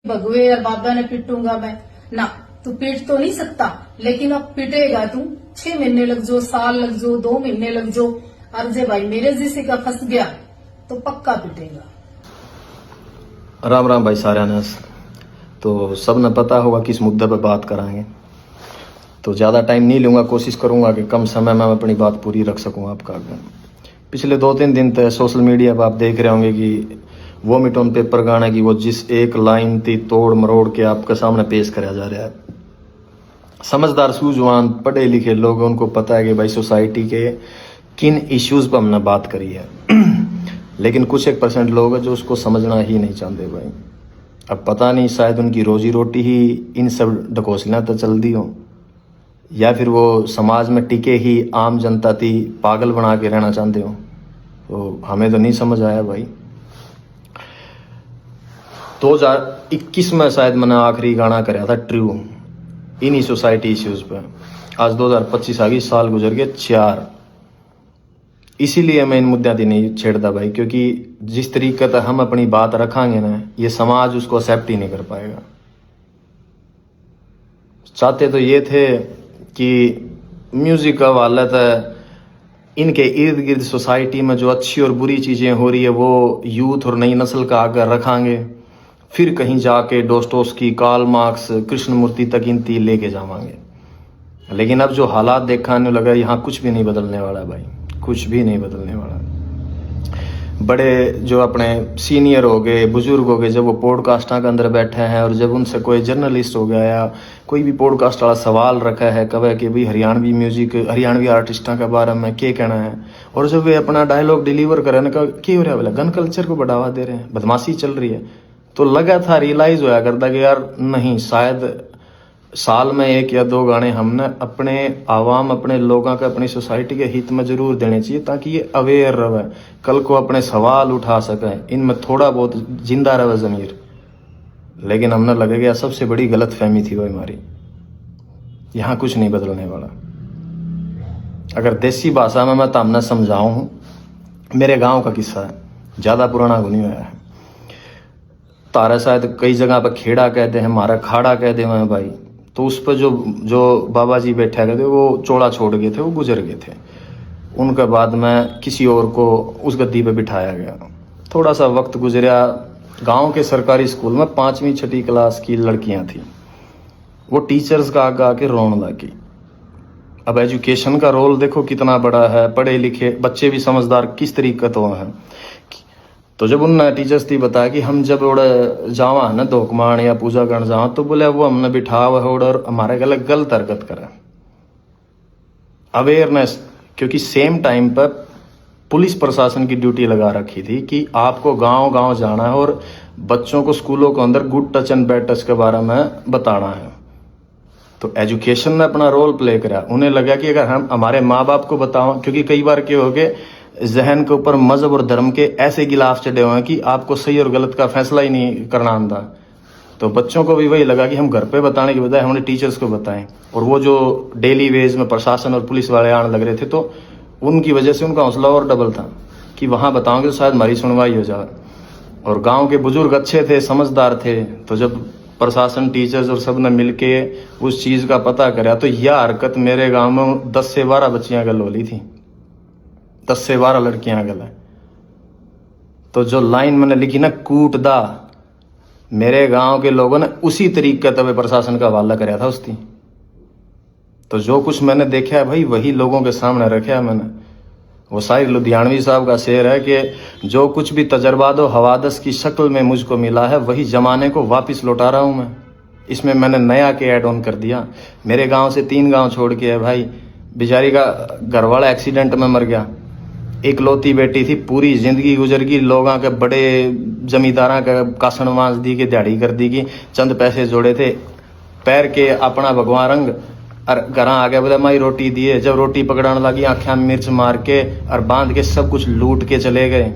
भगवे और बाबा ने पिटूंगा मैं ना। तू पीट तो नहीं सकता, लेकिन अब पिटेगा तू। 6 महीने लग जो, साल लग जो, 2 महीने लग जो। अर्जे भाई मेरे जैसे का फंस गया तो पक्का पिटेगा। राम राम भाई सारे ने। तो सब ने पता होगा किस मुद्दे पर बात कराएंगे, तो ज़्यादा टाइम नहीं लूँगा। कोशिश करूँगा कि कम समय में अपनी बात पूरी रख सकूँ आपका आगे। पिछले 2-3 दिन तक सोशल मीडिया पर आप देख रहे होंगे कि वोमिट ऑन पेपर गाने की वो जिस एक लाइन थी तोड़ मरोड़ के आपके सामने पेश करा जा रहा है। समझदार सूझवान पढ़े लिखे लोग, उनको पता है कि भाई सोसाइटी के किन इश्यूज़ पर हमने बात करी है लेकिन कुछ 1% लोग हैं जो उसको समझना ही नहीं चाहते भाई। अब पता नहीं, शायद उनकी रोजी रोटी ही इन सब ढकोसलियाँ तो चलती हो, या फिर वो समाज में टिके ही आम जनता थी पागल बना के रहना चाहते हो। तो हमें तो नहीं समझ आया भाई। 2021 में शायद मैंने आखिरी गाना कराया था ट्रू इन्हीं सोसाइटी इश्यूज़ पर। आज 2025 आ गई, साल गुजर गए 4। इसीलिए मैं इन मुद्दों की नहीं छेड़ता भाई, क्योंकि जिस तरीके से हम अपनी बात रखांगे ना, ये समाज उसको एक्सेप्ट ही नहीं कर पाएगा। चाहते तो ये थे कि म्यूजिक का वाला था इनके इर्द गिर्द सोसाइटी में जो अच्छी और बुरी चीज़ें हो रही है वो यूथ और नई नस्ल का आगे रखांगे, फिर कहीं जाके डोस्टोव्स्की, कार्ल मार्क्स, कृष्णमूर्ति तक इनती लेके जावांगे। लेकिन अब जो हालात देखाने लगा, यहाँ कुछ भी नहीं बदलने वाला भाई, कुछ भी नहीं बदलने वाला। बड़े जो अपने सीनियर हो गए, बुजुर्ग हो गए, जब वो पॉडकास्टा के अंदर बैठे हैं और जब उनसे कोई जर्नलिस्ट हो गया या कोई भी पॉडकास्ट वाला सवाल रखा है कब कि भाई हरियाणवी म्यूजिक, हरियाणवी आर्टिस्टों के बारे में क्या कहना है, और जब वे अपना डायलॉग डिलीवर करें ना, क्या हो रहा है बोला, गन कल्चर को बढ़ावा दे रहे हैं, बदमाशी चल रही है, तो लगा था रियलाइज होया करता कि यार नहीं, शायद साल में 1 या 2 गाने हमने अपने आवाम, अपने लोगों के, अपनी सोसाइटी के हित में जरूर देने चाहिए, ताकि ये अवेयर रहे, कल को अपने सवाल उठा सके, इनमें थोड़ा बहुत जिंदा रहे ज़मीर। लेकिन हमने लगे कि सबसे बड़ी गलत फहमी थी वो हमारी। यहाँ कुछ नहीं बदलने वाला। अगर देसी भाषा में मैं तो हमने समझाऊँ, मेरे गाँव का किस्सा है, ज़्यादा पुराना नहीं हुआ है। तारा शायद कई जगह पर खेड़ा कहते हैं, हमारा खाड़ा कहते हैं भाई। तो उस पर जो बाबा जी बैठा गए थे वो चोला छोड़ गए थे, वो गुजर गए थे। उनके बाद में किसी और को उस गद्दी पे बिठाया गया। थोड़ा सा वक्त गुजरा, गांव के सरकारी स्कूल में 5वीं 6ठी क्लास की लड़कियां थी, वो टीचर्स का आगे आके रोने लगी। अब एजुकेशन का रोल देखो कितना बड़ा है, पढ़े लिखे बच्चे भी समझदार किस तरीके तो हैं। तो जब उन टीचर्स थी बताया कि हम जब जावा ना धोकमान या पूजा करने जावा, तो बोले वो हमने बिठा हुआ और हमारे गले गलत हरकत करे। अवेयरनेस, क्योंकि सेम टाइम पर पुलिस प्रशासन की ड्यूटी लगा रखी थी कि आपको गांव गांव जाना है और बच्चों को स्कूलों के अंदर good touch and bad touch के बारे में बताना है। तो एजुकेशन ने अपना रोल प्ले करा। उन्हें लगा कि अगर हम हमारे माँ बाप को बताओ, क्योंकि कई बार क्या हो गए, जहन के ऊपर मजहब और धर्म के ऐसे गिलाफ चढ़े हुए हैं कि आपको सही और गलत का फैसला ही नहीं करना आता। तो बच्चों को भी वही लगा कि हम घर पे बताने की बजाय हमने टीचर्स को बताएं। और वो जो डेली वेज में प्रशासन और पुलिस वाले आने लग रहे थे, तो उनकी वजह से उनका हौसला और डबल था कि वहाँ बताओगे तो शायद हमारी सुनवाई हो जाए। और गाँव के बुजुर्ग अच्छे थे, समझदार थे, तो जब प्रशासन, टीचर्स और सब ने मिलके उस चीज़ का पता करा, तो यह हरकत मेरे गाँव में 10 से 12 बच्चियाँ गल होली थी, 10 से 12 लड़कियां गल है। तो जो लाइन मैंने लिखी ना, कूट दा, मेरे गांव के लोगों ने उसी तरीके तब प्रशासन का हवाला कराया था उसकी। तो जो कुछ मैंने देखा है भाई वही लोगों के सामने रखा है मैंने। वो शायर लुधियानवी साहब का शेर है कि जो कुछ भी तजर्बा दो हवादस की शक्ल में मुझको मिला है, वही जमाने को वापस लौटा रहा हूं मैं। इसमें मैंने नया के ऐड ऑन कर दिया। मेरे गाँव से 3 गाँव छोड़ के है भाई, बेचारी का घरवाला एक्सीडेंट में मर गया, इकलौती बेटी थी, पूरी जिंदगी गुजर गई, लोगों के बड़े जमींदारा का कासन वांस दी के दिहाड़ी कर दी की, चंद पैसे जोड़े थे, पैर के अपना भगवान रंग और घर आ गया, बोले माई रोटी दिए। जब रोटी पकड़ाने लगी आँखें में मिर्च मार के और बांध के सब कुछ लूट के चले गए।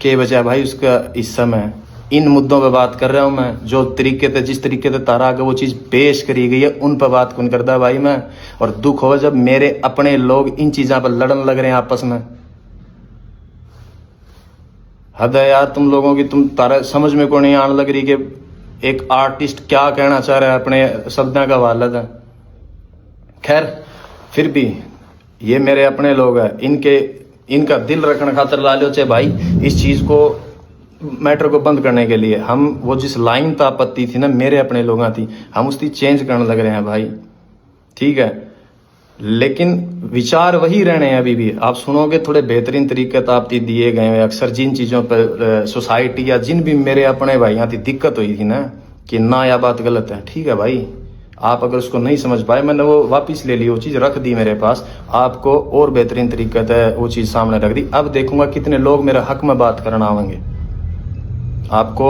के बचा भाई उसका हिस्सा में। इन मुद्दों पे बात कर रहा हूँ मैं, जो तरीके से, जिस तरीके से तारा आगे वो चीज़ पेश करी गई है, उन पर बात कौन करता भाई मैं। और दुख हो जब मेरे अपने लोग इन चीज़ों पर लड़न लग रहे हैं आपस में। हद है यार तुम लोगों की, तुम तारा समझ में को नहीं आने लग रही कि एक आर्टिस्ट क्या कहना चाह रहा है अपने शब्दों का वालद है। खैर फिर भी ये मेरे अपने लोग हैं, इनका दिल रखने खातर ला लो चाहे भाई इस चीज को मैटर को बंद करने के लिए। हम वो जिस लाइन तापत्ती थी ना मेरे अपने लोगों थी, हम उसकी चेंज करने लग रहे हैं भाई, ठीक है। लेकिन विचार वही रहने हैं अभी भी। आप सुनोगे थोड़े बेहतरीन तरीके तापती दिए गए हैं। अक्सर जिन चीज़ों पर सोसाइटी या जिन भी मेरे अपने भाइयों की दिक्कत हुई थी ना कि ना यह बात गलत है, ठीक है भाई, आप अगर उसको नहीं समझ पाए, मैंने वो वापस ले ली, वो चीज़ रख दी मेरे पास, आपको और बेहतरीन तरीके से वो चीज़ सामने रख दी। अब देखूंगा कितने लोग मेरे हक में बात करना आवेंगे। आपको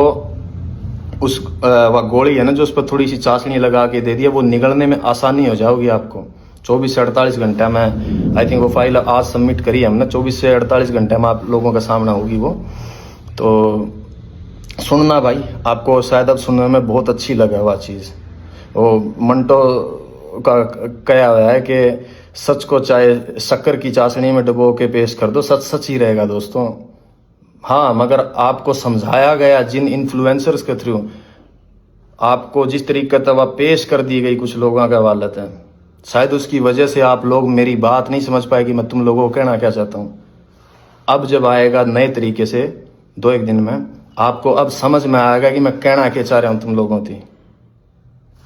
उस वह गोली है ना जो उस पर थोड़ी सी चाशनी लगा के दे दिया, वो निगलने में आसानी हो जाओगी आपको। 24 से 48 घंटे में, आई थिंक वो फाइल आज सबमिट करी है हमने, 24 से 48 घंटे में आप लोगों का सामना होगी वो। तो सुनना भाई, आपको शायद अब सुनने में बहुत अच्छी लगे वह चीज़। वो मंटो का कहा हुआ है कि सच को चाहे शक्कर की चाशनी में डुबो के पेश कर दो, सच सच ही रहेगा दोस्तों। हाँ, मगर आपको समझाया गया जिन इन्फ्लुएंसर्स के थ्रू, आपको जिस तरीके से वह पेश कर दी गई कुछ लोगों का वालत है, शायद उसकी वजह से आप लोग मेरी बात नहीं समझ पाए कि मैं तुम लोगों को कहना क्या चाहता हूँ। अब जब आएगा नए तरीके से 2-1 दिन में, आपको अब समझ में आएगा कि मैं कहना क्या चाह रहा हूँ तुम लोगों की।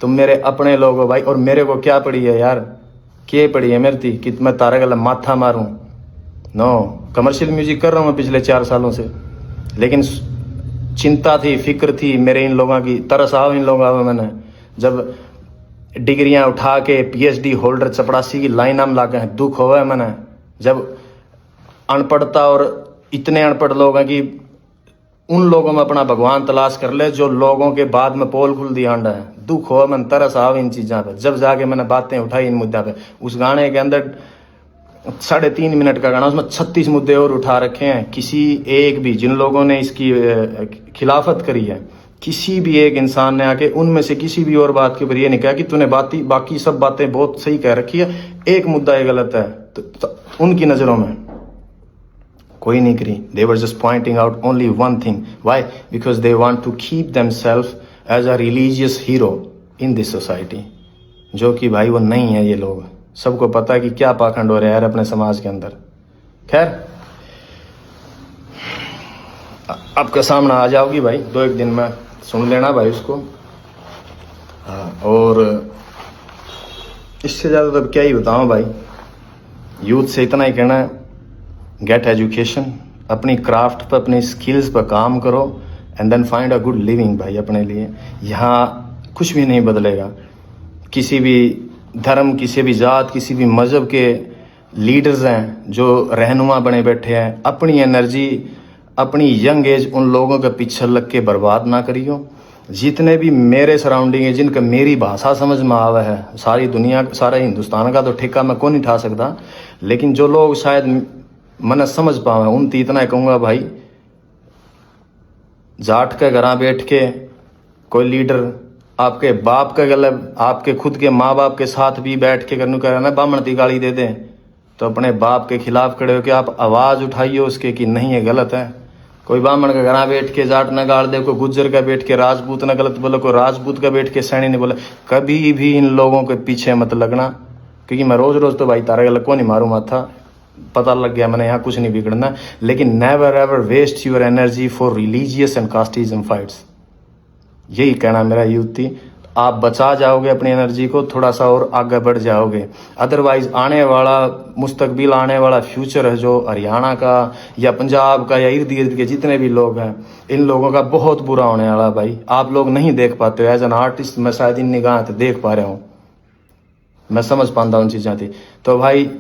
तुम मेरे अपने लोग हो भाई, और मेरे को क्या पड़ी है यार, क्या पड़ी है मेरी थी कि मैं तारे गला माथा मारूं? नो, कमर्शियल म्यूजिक कर रहा हूँ मैं पिछले 4 सालों से, लेकिन चिंता थी, फिक्र थी मेरे इन लोगों की, तरस आओ इन लोगों में। मैंने जब डिग्रियां उठा के PhD होल्डर चपड़ासी की लाइन में लागे हैं, दुख हुआ है मैंने। जब अनपढ़ता और इतने अनपढ़ लोग हैं कि उन लोगों में अपना भगवान तलाश कर ले जो लोगों के बाद में पोल खुल दिया अंडा है, दुख हो मन, तरस आव इन चीज़ों पे। जब जाके मैंने बातें उठाई इन मुद्दा पे, उस गाने के अंदर 3.5 मिनट का गाना, उसमें 36 मुद्दे और उठा रखे हैं। किसी एक भी, जिन लोगों ने इसकी खिलाफत करी है, किसी भी एक इंसान ने आके उनमें से किसी भी और बात के ऊपर ये नहीं कहा कि तूने बाकी सब बातें बहुत सही कह रखी है, एक मुद्दा ये गलत है, तो उनकी नज़रों में कोई नहीं करी। They were just pointing out only one thing. Why? Because they want to keep themselves as a religious hero in this society. जो कि भाई वो नहीं है ये लोग। सबको पता है कि क्या पाखंड हो रहा है यार अपने समाज के अंदर। खैर, आपका सामना आ जाओगी भाई 2-1 दिन में, सुन लेना भाई उसको। और इससे ज़्यादा तो क्या ही बताऊँ भाई, यूथ से इतना ही कहना है, गेट एजुकेशन, अपनी क्राफ्ट पर, अपनी स्किल्स पर काम करो, and then find a good living भाई अपने लिए। यहाँ कुछ भी नहीं बदलेगा। किसी भी धर्म, किसी भी जात, किसी भी मज़हब के लीडर्स हैं जो रहनुमा बने बैठे हैं, अपनी एनर्जी, अपनी यंग एज उन लोगों के पीछे लग के बर्बाद ना करियो। जितने भी मेरे सराउंडिंग है, जिनका मेरी भाषा समझ में आवा है, सारी दुनिया, सारा हिंदुस्तान का तो ठेका मैं कौन नहीं उठा सकता, लेकिन जो लोग शायद मन समझ पावे, उनती इतना कहूँगा भाई, जाट के घर बैठ के कोई लीडर आपके बाप के गले, आपके खुद के माँ बाप के साथ भी बैठ के करने का ना बामण ती गाली दे दें, तो अपने बाप के खिलाफ खड़े हो के आप आवाज़ उठाइए उसके कि नहीं ये गलत है। कोई ब्राह्मण का घर बैठ के जाट न गाड़ दे, कोई गुज्जर का बैठ के राजपूत न गलत बोले, कोई राजपूत का बैठ के सैनी नहीं बोले। कभी भी इन लोगों के पीछे मत लगना, क्योंकि मैं रोज़ रोज़ तो भाई तारे गलत को नहीं मारूँ माथा, पता लग गया मैंने, यहाँ कुछ नहीं बिगड़ना। लेकिन never ever waste your energy for religious and casteism fights. यही कहना मेरा यूथ थी। आप बचा जाओगे अपनी एनर्जी को, थोड़ा सा और आगे बढ़ जाओगे। अदरवाइज आने वाला मुस्तकबिल, आने वाला फ्यूचर है जो हरियाणा का या पंजाब का या इर्द गिर्द के जितने भी लोग हैं, इन लोगों का बहुत बुरा होने वाला भाई। आप लोग नहीं देख पाते हो, एज एन आर्टिस्ट मैं शायद इन निगाह से देख पा रहा हूँ, मैं समझ पाता हूँ उन चीज़ें थी। तो भाई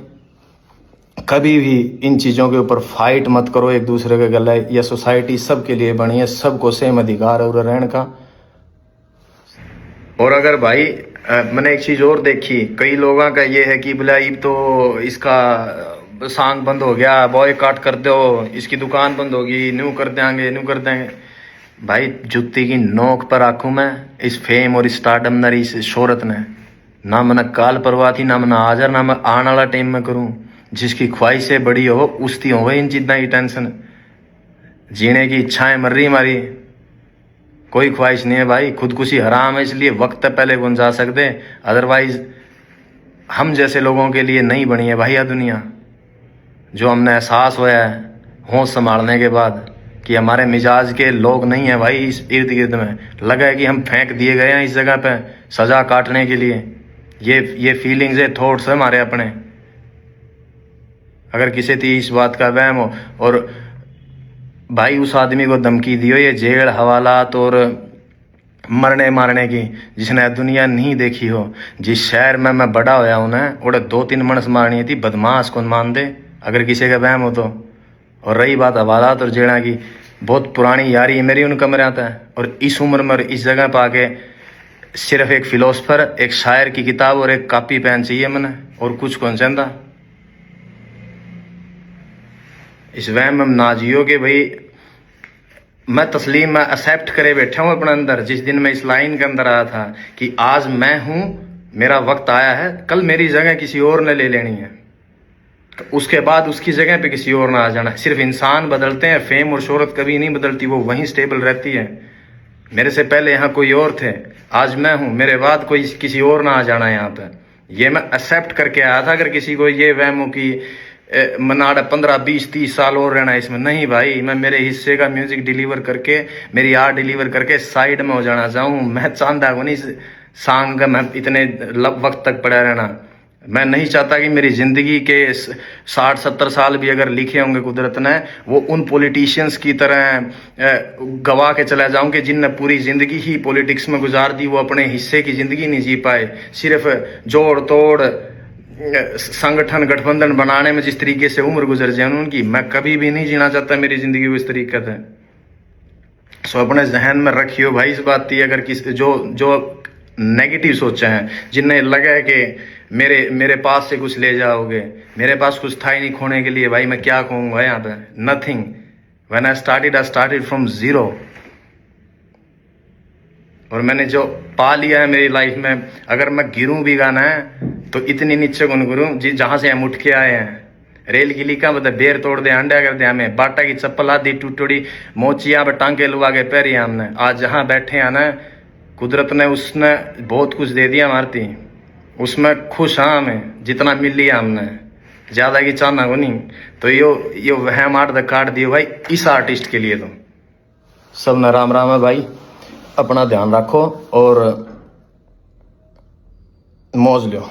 कभी भी इन चीज़ों के ऊपर फाइट मत करो एक दूसरे के गले। या सोसाइटी सबके लिए बनी है, सबको सेम अधिकार है रहने का। और अगर भाई मैंने एक चीज़ और देखी, कई लोगों का ये है कि बोला ये तो इसका सॉन्ग बंद हो गया, बॉयकॉट कर दो, इसकी दुकान बंद होगी, न्यू कर देंगे। भाई जुत्ती की नोक पर आंखों में इस फेम और इस स्टारडम ने, इस शोहरत ने, ना मैंने काल परवाह थी, ना मैंने हाजर, ना मैं आने वाला टाइम में करूँ। जिसकी ख्वाहिशें बड़ी हो उसकी हो इन चीज़ों की टेंशन। जीने की इच्छाएं मर रही हमारी, कोई ख्वाहिश नहीं है भाई। खुदकुशी हराम है, इसलिए वक्त है पहले कौन जा सकते, अदरवाइज हम जैसे लोगों के लिए नहीं बनी है भाई यह दुनिया। जो हमने एहसास हुआ है होश संभालने के बाद कि हमारे मिजाज के लोग नहीं है भाई इस इर्द गिर्द में, लगा है कि हम फेंक दिए गए हैं इस जगह पे सजा काटने के लिए। ये फीलिंग्स है, थॉट्स है हमारे अपने। अगर किसी थी इस बात का वहम हो, और भाई उस आदमी को धमकी दियो ये जेल हवालात और मरने मारने की, जिसने दुनिया नहीं देखी हो। जिस शहर में मैं बड़ा होया हूं ना, उड़े 2-3 मनस मारनी थी, बदमाश कौन मान दे अगर किसी का वहम हो तो। और रही बात हवालात और जेड़ा की, बहुत पुरानी यारी है मेरी उन कमरे आता है। और इस उम्र में इस जगह पर आके सिर्फ एक फिलोसफर, एक शायर की किताब और एक कॉपी पेन चाहिए मैंने, और कुछ कौन चाहता। इस वहम में ना जियो कि भाई मैं तस्लीम में एक्सेप्ट करे बैठा हूं अपने अंदर। जिस दिन मैं इस लाइन के अंदर आया था कि आज मैं हूं, मेरा वक्त आया है, कल मेरी जगह किसी और ने ले लेनी है, तो उसके बाद उसकी जगह पे किसी और ना आ जाना। सिर्फ इंसान बदलते हैं, फेम और शोहरत कभी नहीं बदलती, वो वहीं स्टेबल रहती है। मेरे से पहले यहाँ कोई और थे, आज मैं हूं, मेरे बाद कोई किसी और ना आ जाना यहाँ पे। ये मैं एक्सेप्ट करके आया था। अगर किसी को ये वहम हो कि मनाड़ा 15-20-30 साल और रहना इसमें, नहीं भाई, मैं मेरे हिस्से का म्यूजिक डिलीवर करके, मेरी आर्ट डिलीवर करके साइड में हो जाना चाहूँ। मैं चाहता हूँ नहीं सांग का मैं इतने वक्त तक पड़ा रहना। मैं नहीं चाहता कि मेरी जिंदगी के 60-70 साल भी अगर लिखे होंगे कुदरत ने, वो उन पॉलिटिशियंस की तरह गवा के चला जाऊं कि जिनने पूरी जिंदगी ही पॉलिटिक्स में गुजार दी, वो अपने हिस्से की जिंदगी नहीं जी पाए। सिर्फ जोड़ तोड़ संगठन गठबंधन बनाने में जिस तरीके से उम्र गुजर जाए उनकी, मैं कभी भी नहीं जीना चाहता मेरी जिंदगी को इस तरीके से। सो अपने जहन में रखियो भाई इस बात की। अगर किस जो नेगेटिव सोचे हैं, जिन्हें लगा है कि मेरे पास से कुछ ले जाओगे, मेरे पास कुछ था ही नहीं खोने के लिए, भाई मैं क्या कहूँगा यहाँ पे, nothing. When I started from zero. और मैंने जो पा लिया है मेरी लाइफ में, अगर मैं गिरूं भी गाना है तो इतनी नीचे कौन गिरूं जहां से हम उठ के आए हैं। रेल की लीका मतलब बेर तोड़ दे, अंडा कर दे हमें, बाटा की चप्पल आदि टूटी मोचिया पे टांके लुआ के पैरी हमने। आज जहां बैठे हैं ना, कुदरत ने उसने बहुत कुछ दे दिया हमारी, उसमें खुश हाँ हमें जितना मिल लिया हमने, ज्यादा की चाहना को नहीं। तो यो वह आर्ट द काट दियो भाई इस आर्टिस्ट के लिए। तो सब न राम राम है भाई, अपना ध्यान रखो और मौज लो।